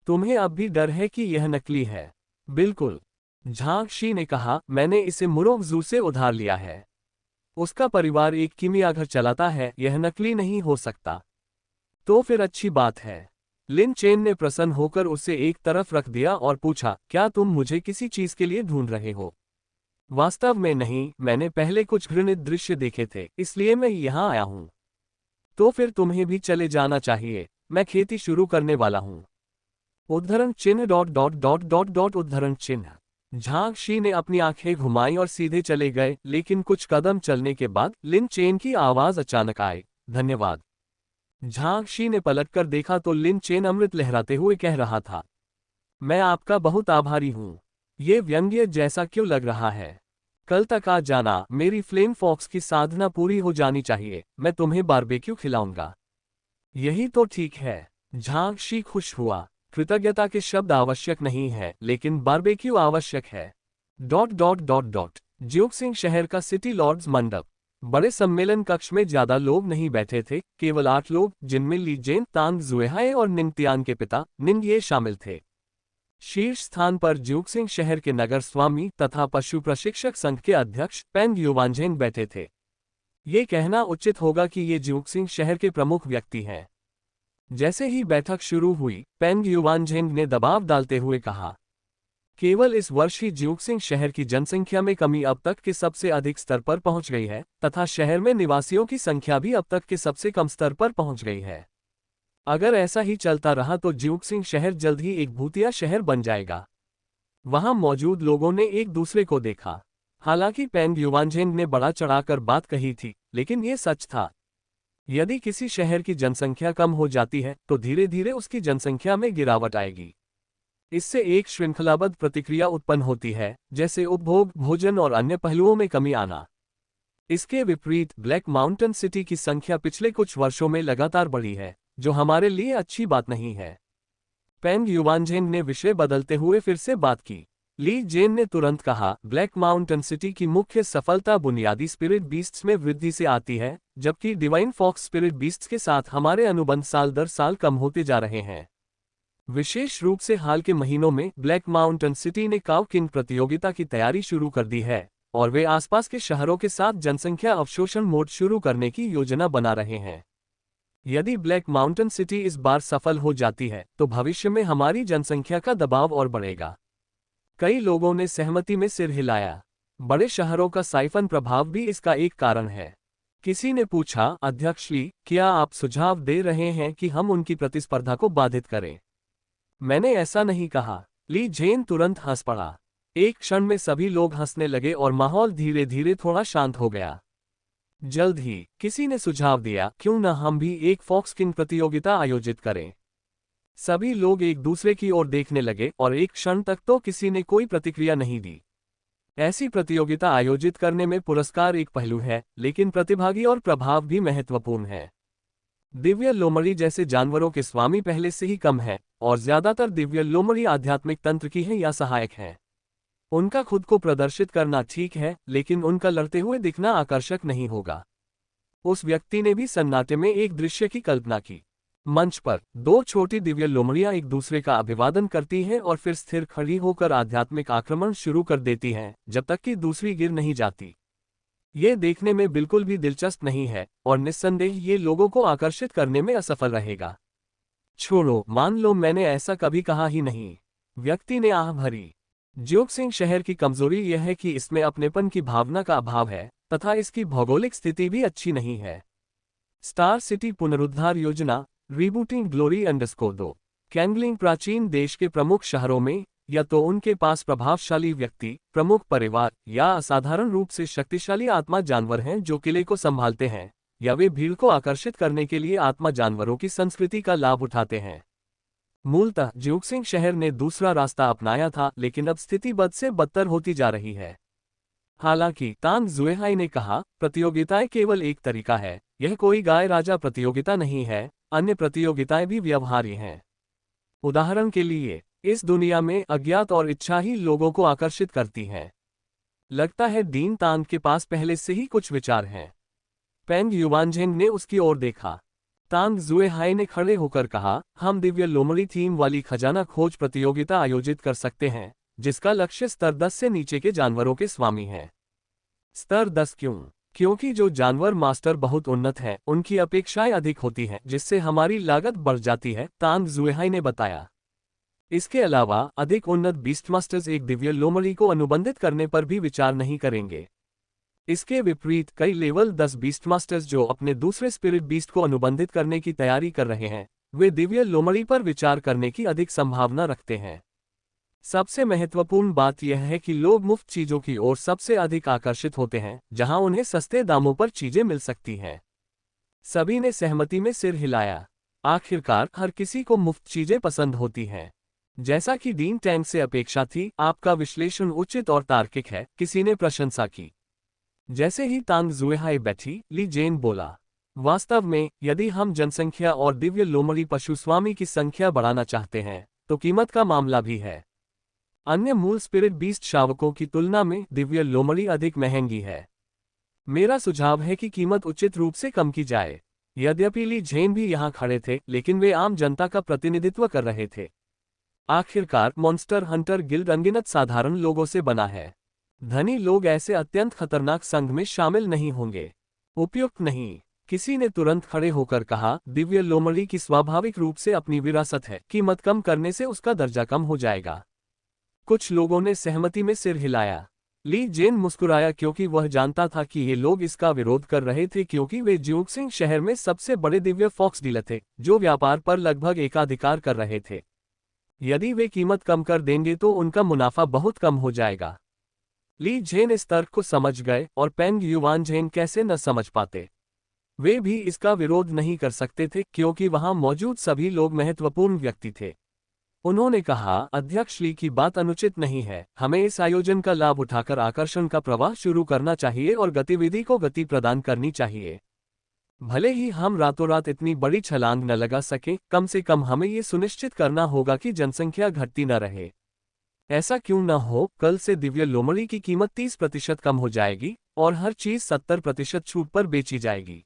तुम्हें अब भी डर है कि यह नकली है? बिल्कुल, झांग शी ने कहा, मैंने इसे मुरोंग जू से उधार लिया है। उसका परिवार एक किमियाघर चलाता है, यह नकली नहीं हो सकता। तो फिर अच्छी बात है। लिन चेन ने प्रसन्न होकर उसे एक तरफ रख दिया और पूछा, क्या तुम मुझे किसी चीज के लिए ढूंढ रहे हो? वास्तव में नहीं, मैंने पहले कुछ घृणित दृश्य देखे थे, इसलिए मैं यहाँ आया हूँ। तो फिर तुम्हें भी चले जाना चाहिए, मैं खेती शुरू करने वाला हूँ। उद्धरण चिन्ह ... उद्धरण चिन्ह। झांग शी ने अपनी आंखें घुमाई और सीधे चले गए, लेकिन कुछ कदम चलने के बाद लिन चेन की आवाज अचानक आई, धन्यवाद। झांग शी ने पलटकर देखा तो लिन चेन अमृत लहराते हुए कह रहा था, मैं आपका बहुत आभारी हूँ। ये व्यंग्य जैसा क्यों लग रहा है? कल तक आ जाना, मेरी फ्लेम फॉक्स की साधना पूरी हो जानी चाहिए, मैं तुम्हें बारबेक्यू खिलाऊंगा। यही तो ठीक है। झांग शी खुश हुआ। कृतज्ञता के शब्द आवश्यक नहीं है, लेकिन बारबेक्यू आवश्यक है। ... ज्यूक्सिंग शहर का सिटी लॉर्ड्स मंडप। बड़े सम्मेलन कक्ष में ज्यादा लोग नहीं बैठे थे, केवल 8 लोग, जिनमें ली जेन तांग जुएहाए और निंग तियान के पिता निंग ये शामिल थे। शीर्ष स्थान पर ज्यूक्सिंग शहर के नगर स्वामी तथा पशु प्रशिक्षक संघ के अध्यक्ष पेंग युवानझेंग बैठे थे। ये कहना उचित होगा कि ये ज्यूक्सिंग शहर के प्रमुख व्यक्ति हैं। जैसे ही बैठक शुरू हुई, पेंग युवानझेंग ने दबाव डालते हुए कहा, केवल इस वर्ष ही ज्यूक्सिंग शहर की जनसंख्या में कमी अब तक के सबसे अधिक स्तर पर पहुंच गई है, तथा शहर में निवासियों की संख्या भी अब तक के सबसे कम स्तर पर पहुंच गई है। अगर ऐसा ही चलता रहा तो ज्यूक्सिंग शहर जल्द ही एक भूतिया शहर बन जाएगा। वहां मौजूद लोगों ने एक दूसरे को देखा। हालांकि पेंग युवानझेंग ने बड़ा चढ़ाकर बात कही थी, लेकिन ये सच था। यदि किसी शहर की जनसंख्या कम हो जाती है तो धीरे धीरे उसकी जनसंख्या में गिरावट आएगी। इससे एक श्रृंखलाबद्ध प्रतिक्रिया उत्पन्न होती है, जैसे उपभोग, भोजन और अन्य पहलुओं में कमी आना। इसके विपरीत ब्लैक माउंटेन सिटी की संख्या पिछले कुछ वर्षों में लगातार बढ़ी है, जो हमारे लिए अच्छी बात नहीं है। पेंग युवानझेंग ने विषय बदलते हुए फिर से बात की। ली जेन ने तुरंत कहा, ब्लैक माउंटेन सिटी की मुख्य सफलता बुनियादी स्पिरिट बीस्ट्स में वृद्धि से आती है, जबकि डिवाइन फॉक्स स्पिरिट बीस्ट्स के साथ हमारे अनुबंध साल दर साल कम होते जा रहे हैं। विशेष रूप से हाल के महीनों में ब्लैक माउंटेन सिटी ने काव किंग प्रतियोगिता की तैयारी शुरू कर दी है, और वे आसपास के शहरों के साथ जनसंख्या अवशोषण मोड शुरू करने की योजना बना रहे हैं। यदि ब्लैक माउंटेन सिटी इस बार सफल हो जाती है तो भविष्य में हमारी जनसंख्या का दबाव और बढ़ेगा। कई लोगों ने सहमति में सिर हिलाया। बड़े शहरों का साइफन प्रभाव भी इसका एक कारण है। किसी ने पूछा, अध्यक्ष ली, क्या आप सुझाव दे रहे हैं कि हम उनकी प्रतिस्पर्धा को बाधित करें? मैंने ऐसा नहीं कहा। ली जेन तुरंत हंस पड़ा। एक क्षण में सभी लोग हंसने लगे और माहौल धीरे धीरे थोड़ा शांत हो गया। जल्द ही किसी ने सुझाव दिया, क्यों न हम भी एक फॉक्स किंग प्रतियोगिता आयोजित करें। सभी लोग एक दूसरे की ओर देखने लगे और एक क्षण तक तो किसी ने कोई प्रतिक्रिया नहीं दी। ऐसी प्रतियोगिता आयोजित करने में पुरस्कार एक पहलू है, लेकिन प्रतिभागी और प्रभाव भी महत्वपूर्ण है। दिव्य लोमड़ी जैसे जानवरों के स्वामी पहले से ही कम है, और ज्यादातर दिव्य लोमड़ी आध्यात्मिक तंत्र की हैं या सहायक हैं। उनका खुद को प्रदर्शित करना ठीक है, लेकिन उनका लड़ते हुए दिखना आकर्षक नहीं होगा। उस व्यक्ति ने भी सन्नाटे में एक दृश्य की कल्पना की। मंच पर दो छोटी दिव्य लोमड़ियां एक दूसरे का अभिवादन करती हैं और फिर स्थिर खड़ी होकर आध्यात्मिक आक्रमण शुरू कर देती हैं जब तक कि दूसरी गिर नहीं जाती। ये देखने में बिल्कुल भी दिलचस्प नहीं है और निस्संदेह ये लोगों को आकर्षित करने में असफल रहेगा। छोड़ो, मान लो मैंने ऐसा कभी कहा ही नहीं, व्यक्ति ने आह भरी। ज्योग्सिंग शहर की कमजोरी यह है कि इसमें अपनेपन की भावना का अभाव है तथा इसकी भौगोलिक स्थिति भी अच्छी नहीं है। स्टार सिटी पुनरुद्धार योजना रीबूटिंग ग्लोरी _2 कैंगलिंग प्राचीन देश के प्रमुख शहरों में या तो उनके पास प्रभावशाली व्यक्ति, प्रमुख परिवार या असाधारण रूप से शक्तिशाली आत्मा जानवर हैं जो किले को संभालते हैं, या वे भीड़ को आकर्षित करने के लिए आत्मा जानवरों की संस्कृति का लाभ उठाते हैं। मूलतः ज्योग्सिंग शहर ने दूसरा रास्ता अपनाया था, लेकिन अब स्थिति बद से बदतर होती जा रही है। हालांकि तांग जुएहाई ने कहा, प्रतियोगिताएं केवल एक तरीका है, यह कोई गाय राजा प्रतियोगिता नहीं है, अन्य प्रतियोगिताएं भी व्यवहार्य हैं। उदाहरण के लिए, इस दुनिया में अज्ञात और इच्छा ही लोगों को आकर्षित करती है। लगता है डीन तांग के पास पहले से ही कुछ विचार हैं। पेंग युवानझेंग ने उसकी ओर देखा। तांग जुएहाई ने खड़े होकर कहा, हम दिव्य लोमड़ी थीम वाली खजाना खोज प्रतियोगिता आयोजित कर सकते हैं, जिसका लक्ष्य स्तर 10 से नीचे के जानवरों के स्वामी है। स्तर 10 क्यों? क्योंकि जो जानवर मास्टर बहुत उन्नत हैं, उनकी अपेक्षाएं अधिक होती हैं, जिससे हमारी लागत बढ़ जाती है, तांग जुएहाई ने बताया। इसके अलावा अधिक उन्नत बीस्ट मास्टर्स एक दिव्य लोमड़ी को अनुबंधित करने पर भी विचार नहीं करेंगे। इसके विपरीत कई लेवल 10 बीस्ट मास्टर्स जो अपने दूसरे स्पिरिट बीस्ट को अनुबंधित करने की तैयारी कर रहे हैं, वे दिव्य लोमड़ी पर विचार करने की अधिक संभावना रखते हैं। सबसे महत्वपूर्ण बात यह है कि लोग मुफ्त चीजों की ओर सबसे अधिक आकर्षित होते हैं, जहां उन्हें सस्ते दामों पर चीजें मिल सकती हैं। सभी ने सहमति में सिर हिलाया। आखिरकार हर किसी को मुफ्त चीजें पसंद होती हैं। जैसा कि डीन टैंग से अपेक्षा थी, आपका विश्लेषण उचित और तार्किक है, किसी ने प्रशंसा की। जैसे ही तांग जुएहाई बैठी, ली जेन बोला, वास्तव में यदि हम जनसंख्या और दिव्य लोमड़ी पशुस्वामी की संख्या बढ़ाना चाहते हैं, तो कीमत का मामला भी है। अन्य मूल स्पिरिट बीस्ट शावकों की तुलना में दिव्य लोमड़ी अधिक महंगी है। मेरा सुझाव है कि कीमत उचित रूप से कम की जाए। यद्यपि ली झेन भी यहाँ खड़े थे, लेकिन वे आम जनता का प्रतिनिधित्व कर रहे थे। आखिरकार मॉन्स्टर हंटर गिल्ड अनगिनत साधारण लोगों से बना है। धनी लोग ऐसे अत्यंत खतरनाक संघ में शामिल नहीं होंगे। उपयुक्त नहीं, किसी ने तुरंत खड़े होकर कहा, दिव्य लोमड़ी की स्वाभाविक रूप से अपनी विरासत है, कीमत कम करने से उसका दर्जा कम हो जाएगा। कुछ लोगों ने सहमति में सिर हिलाया। ली जेन मुस्कुराया क्योंकि वह जानता था कि ये लोग इसका विरोध कर रहे थे क्योंकि वे ज्योग्सिंग शहर में सबसे बड़े दिव्य फॉक्स डीलर थे, जो व्यापार पर लगभग एकाधिकार कर रहे थे। यदि वे कीमत कम कर देंगे तो उनका मुनाफा बहुत कम हो जाएगा। ली जेन इस तर्क को समझ गए और पेंग युवानझेन कैसे न समझ पाते। वे भी इसका विरोध नहीं कर सकते थे क्योंकि वहां मौजूद सभी लोग महत्वपूर्ण व्यक्ति थे। उन्होंने कहा, अध्यक्ष ली की बात अनुचित नहीं है, हमें इस आयोजन का लाभ उठाकर आकर्षण का प्रवाह शुरू करना चाहिए और गतिविधि को गति प्रदान करनी चाहिए। भले ही हम रातों रात इतनी बड़ी छलांग न लगा सकें, कम से कम हमें ये सुनिश्चित करना होगा कि जनसंख्या घटती न रहे। ऐसा क्यों न हो, कल से दिव्य लोमड़ी की कीमत 30% कम हो जाएगी और हर चीज 70% छूट पर बेची जाएगी।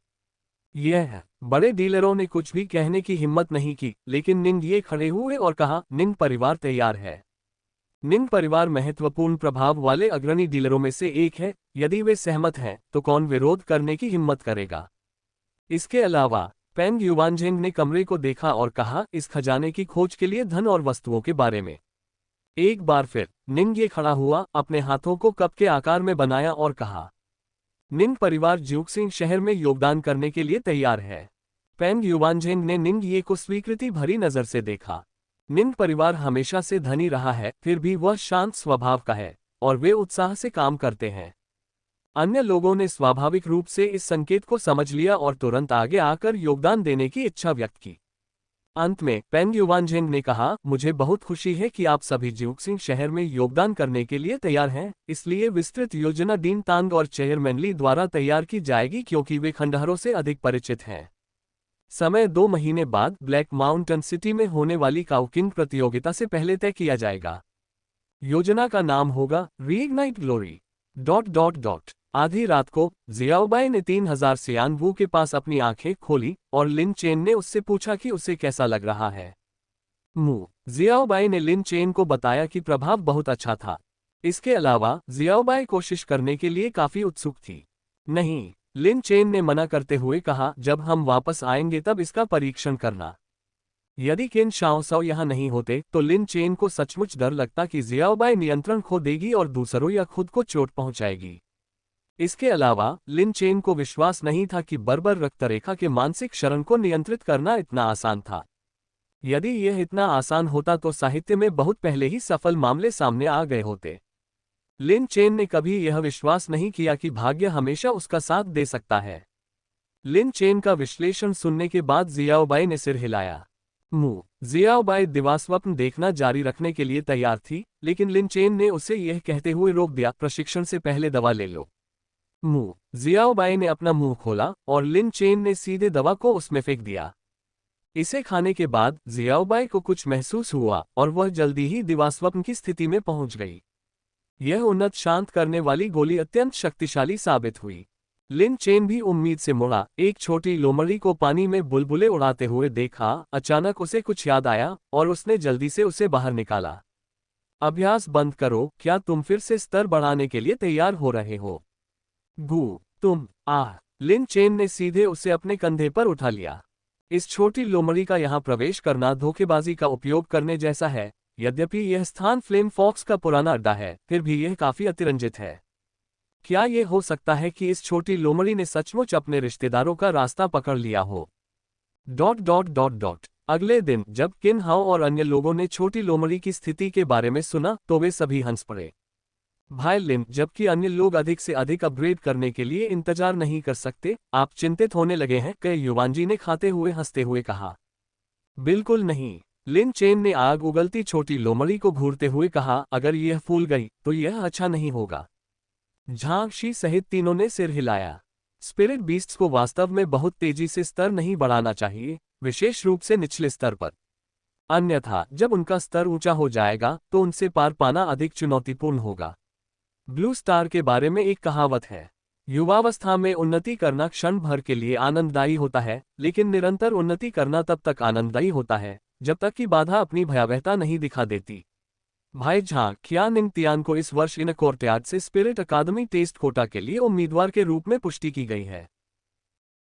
यह बड़े डीलरों ने कुछ भी कहने की हिम्मत नहीं की, लेकिन निंग ये खड़े हुए और कहा, निंग परिवार तैयार है। निंग परिवार महत्वपूर्ण प्रभाव वाले अग्रणी डीलरों में से एक है। यदि वे सहमत हैं, तो कौन विरोध करने की हिम्मत करेगा? इसके अलावा पेंग युवानझेंग ने कमरे को देखा और कहा, इस खजाने की खोज के लिए धन और वस्तुओं के बारे में। एक बार फिर निंग ये खड़ा हुआ, अपने हाथों को कप के आकार में बनाया और कहा, निंग परिवार ज्योग्सिंग शहर में योगदान करने के लिए तैयार है। पेंग युवानझेंग ने निंग ये को स्वीकृति भरी नजर से देखा। निंग परिवार हमेशा से धनी रहा है, फिर भी वह शांत स्वभाव का है और वे उत्साह से काम करते हैं। अन्य लोगों ने स्वाभाविक रूप से इस संकेत को समझ लिया और तुरंत आगे आकर योगदान देने की इच्छा व्यक्त की। अंत में पेंग युवानझेंग ने कहा, मुझे बहुत खुशी है कि आप सभी ज्योग्सिंग शहर में योगदान करने के लिए तैयार हैं, इसलिए विस्तृत योजना डीन तांग और चेयरमैन ली द्वारा तैयार की जाएगी क्योंकि वे खंडहरों से अधिक परिचित हैं। समय 2 महीने बाद ब्लैक माउंटेन सिटी में होने वाली काउकिंग प्रतियोगिता से पहले तय किया जाएगा। योजना का नाम होगा रीइग्नाइट ग्लोरी आधी रात को जियाओबाई ने 3000 सियान वू के पास अपनी आंखें खोली और लिन चेन ने उससे पूछा कि उसे कैसा लग रहा है। जियाओबाई ने लिन चेन को बताया कि प्रभाव बहुत अच्छा था। इसके अलावा जियाओबाई कोशिश करने के लिए काफी उत्सुक थी। नहीं, लिन चेन ने मना करते हुए कहा, जब हम वापस आएंगे तब इसका परीक्षण करना। यदि किन शाओसाओ यहाँ नहीं होते तो लिन चेन को सचमुच डर लगता कि जियाओबाई नियंत्रण खो देगी और दूसरों या खुद को चोट पहुंचाएगी। इसके अलावा लिन चेन को विश्वास नहीं था कि बर्बर रक्तरेखा के मानसिक क्षरण को नियंत्रित करना इतना आसान था। यदि यह इतना आसान होता तो साहित्य में बहुत पहले ही सफल मामले सामने आ गए होते। लिन चेन ने कभी यह विश्वास नहीं किया कि भाग्य हमेशा उसका साथ दे सकता है। लिन चेन का विश्लेषण सुनने के बाद जियाओबाई ने सिर हिलाया। जियाओबाई दिवास्वप्न देखना जारी रखने के लिए तैयार थी, लेकिन लिन चेन ने उसे यह कहते हुए रोक दिया, प्रशिक्षण से पहले दवा ले लो। जियाओबाई ने अपना मुंह खोला और लिन चेन ने सीधे दवा को उसमें फेंक दिया। इसे खाने के बाद जियाओबाई को कुछ महसूस हुआ और वह जल्दी ही दिवास्वप्न की स्थिति में पहुंच गई। यह उन्नत शांत करने वाली गोली अत्यंत शक्तिशाली साबित हुई। लिन चेन भी उम्मीद से मुड़ा, एक छोटी लोमड़ी को पानी में बुलबुले उड़ाते हुए देखा। अचानक उसे कुछ याद आया और उसने जल्दी से उसे बाहर निकाला। अभ्यास बंद करो, क्या तुम फिर से स्तर बढ़ाने के लिए तैयार हो रहे हो? तुम लिन चेन ने सीधे उसे अपने कंधे पर उठा लिया। इस छोटी लोमड़ी का यहाँ प्रवेश करना धोखेबाजी का उपयोग करने जैसा है। यद्यपि यह स्थान फ्लेम फॉक्स का पुराना अड्डा है, फिर भी यह काफी अतिरंजित है। क्या यह हो सकता है कि इस छोटी लोमड़ी ने सचमुच अपने रिश्तेदारों का रास्ता पकड़ लिया हो? अगले दिन जब किन हाओ और अन्य लोगों ने छोटी लोमड़ी की स्थिति के बारे में सुना तो वे सभी हंस पड़े। भाई लिन, जबकि अन्य लोग अधिक से अधिक अपग्रेड करने के लिए इंतजार नहीं कर सकते, आप चिंतित होने लगे हैं? कई युवांजी ने खाते हुए हंसते हुए कहा। बिल्कुल नहीं, लिन चेन ने आग उगलती छोटी लोमड़ी को घूरते हुए कहा, अगर यह फूल गई तो यह अच्छा नहीं होगा। झांग शी सहित तीनों ने सिर हिलाया। स्पिरिट बीस्ट्स को वास्तव में बहुत तेजी से स्तर नहीं बढ़ाना चाहिए, विशेष रूप से निचले स्तर पर। अन्यथा जब उनका स्तर ऊंचा हो जाएगा तो उनसे पार पाना अधिक चुनौतीपूर्ण होगा। ब्लू स्टार के बारे में एक कहावत है, युवावस्था में उन्नति करना क्षण भर के लिए आनंददायी होता है, लेकिन निरंतर उन्नति करना तब तक आनंददायी होता है जब तक कि बाधा अपनी भयावहता नहीं दिखा देती। भाई झांग ख्यानिंग तियान को इस वर्ष इन कोर्टयार्ड से स्पिरिट अकादमी टेस्ट कोटा के लिए उम्मीदवार के रूप में पुष्टि की गई है।